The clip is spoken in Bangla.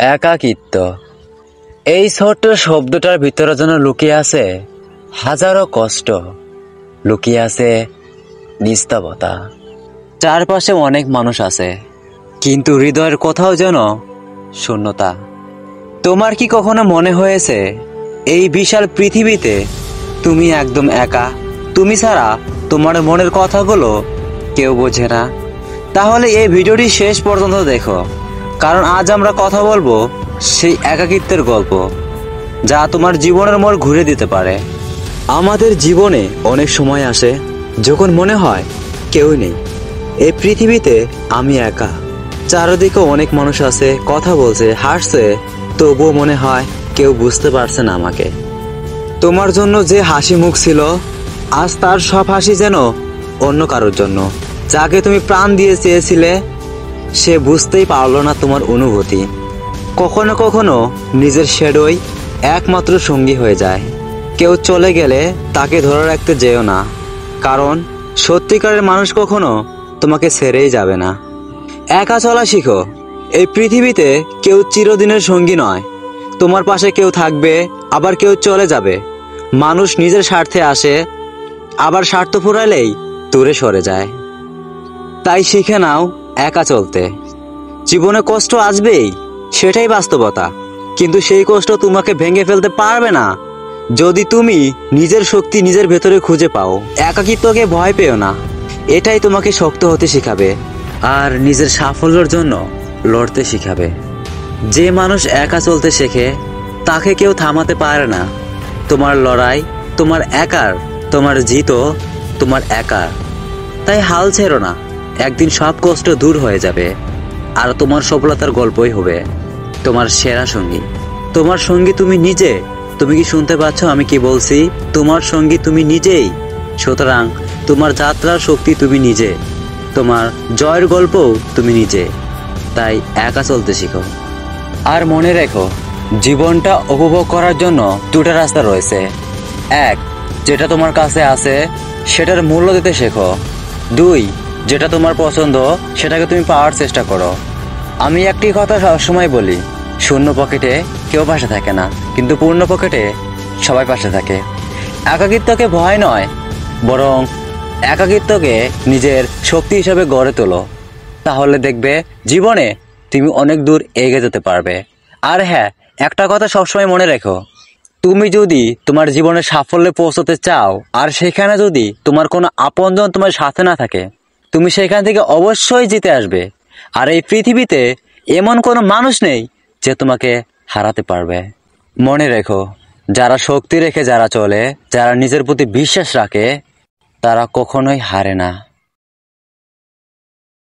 একাকিত্ব এই ছোট্ট শব্দটার ভিতরে যেন লুকিয়ে আছে হাজারো কষ্ট, লুকিয়ে আছে নিস্তবতা। চারপাশে অনেক মানুষ আছে, কিন্তু হৃদয়ের কোথাও যেন শূন্যতা। তোমার কি কখনো মনে হয়েছে এই বিশাল পৃথিবীতে তুমি একদম একা? তুমি ছাড়া তোমার মনের কথাগুলো কেউ বোঝে না? তাহলে এই ভিডিওটি শেষ পর্যন্ত দেখো, কারণ আজ আমরা কথা বলবো সেই একাকিত্বের গল্প, যা তোমার জীবনের মোড় ঘুরে দিতে পারে। আমাদের জীবনে অনেক সময় আসে যখন মনে হয় কেউ নেই, এই পৃথিবীতে আমি একা। চারিদিকে অনেক মানুষ আছে, কথা বলছে, হাসছে, তবুও মনে হয় কেউ বুঝতে পারছে না আমাকে। তোমার জন্য যে হাসি মুখ ছিল, আজ তার সব হাসি যেন অন্য কারোর জন্য। যাকে তুমি প্রাণ দিয়ে চেয়েছিলে, সে বুঝতেই পারলো না তোমার অনুভূতি। কখনো কখনো নিজের শ্যাডোই একমাত্র সঙ্গী হয়ে যায়। কেউ চলে গেলে তাকে ধরে রাখতে যেও না, কারণ সত্যিকারের মানুষ কখনো তোমাকে ছেড়েই যাবে না। একা চলা শিখো। এই পৃথিবীতে কেউ চিরদিনের সঙ্গী নয়। তোমার পাশে কেউ থাকবে, আবার কেউ চলে যাবে। মানুষ নিজের স্বার্থে আসে, আবার স্বার্থ ফুরাইলেই দূরে সরে যায়। তাই শিখে নাও একা চলতে। জীবনে কষ্ট আসবেই, সেটাই বাস্তবতা, কিন্তু সেই কষ্ট তোমাকে ভেঙে ফেলতে পারবে না যদি তুমি নিজের শক্তি নিজের ভেতরে খুঁজে পাও। একাকিত্বকে ভয় পেও না, এটাই তোমাকে শক্ত হতে শিখাবে আর নিজের সাফল্যের জন্য লড়তে শিখাবে। যে মানুষ একা চলতে শেখে তাকে কেউ থামাতে পারে না। তোমার লড়াই তোমার একার, তোমার জিতও তোমার একার। তাই হাল ছেড়ো না, একদিন সব কষ্ট দূর হয়ে যাবে আর তোমার সফলতার গল্পই হবে তোমার সেরা সঙ্গী। তোমার সঙ্গী তুমি নিজে। তুমি কি শুনতে পাচ্ছ আমি কি বলছি? তোমার সঙ্গী তুমি নিজেই। সুতরাং তোমার যাত্রার শক্তি তুমি নিজে, তোমার জয়ের গল্পও তুমি নিজে। তাই একা চলতে শিখো। আর মনে রেখো, জীবনটা উপভোগ করার জন্য দুটো রাস্তা রয়েছে। এক, যেটা তোমার কাছে আছে সেটার মূল্য দিতে শেখো। দুই, যেটা তোমার পছন্দ সেটাকে তুমি পাওয়ার চেষ্টা করো। আমি একটি কথা সবসময় বলি, শূন্য পকেটে কেউ পাশে থাকে না, কিন্তু পূর্ণ পকেটে সবাই পাশে থাকে। একাকিত্বকে ভয় নয়, বরং একাকিত্বকে নিজের শক্তি হিসাবে গড়ে তোলো। তাহলে দেখবে জীবনে তুমি অনেক দূর এগিয়ে যেতে পারবে। আর হ্যাঁ, একটা কথা সবসময় মনে রেখো, তুমি যদি তোমার জীবনে সাফল্যে পৌঁছতে চাও আর সেখানে যদি তোমার কোনো আপনজন তোমার সাথে না থাকে, তুমি সেখান থেকে অবশ্যই জিতে আসবে। আর এই পৃথিবীতে এমন কোনো মানুষ নেই যে তোমাকে হারাতে পারবে। মনে রেখো, যারা শক্তি রেখে যারা চলে, যারা নিজের প্রতি বিশ্বাস রাখে, তারা কখনোই হারে না।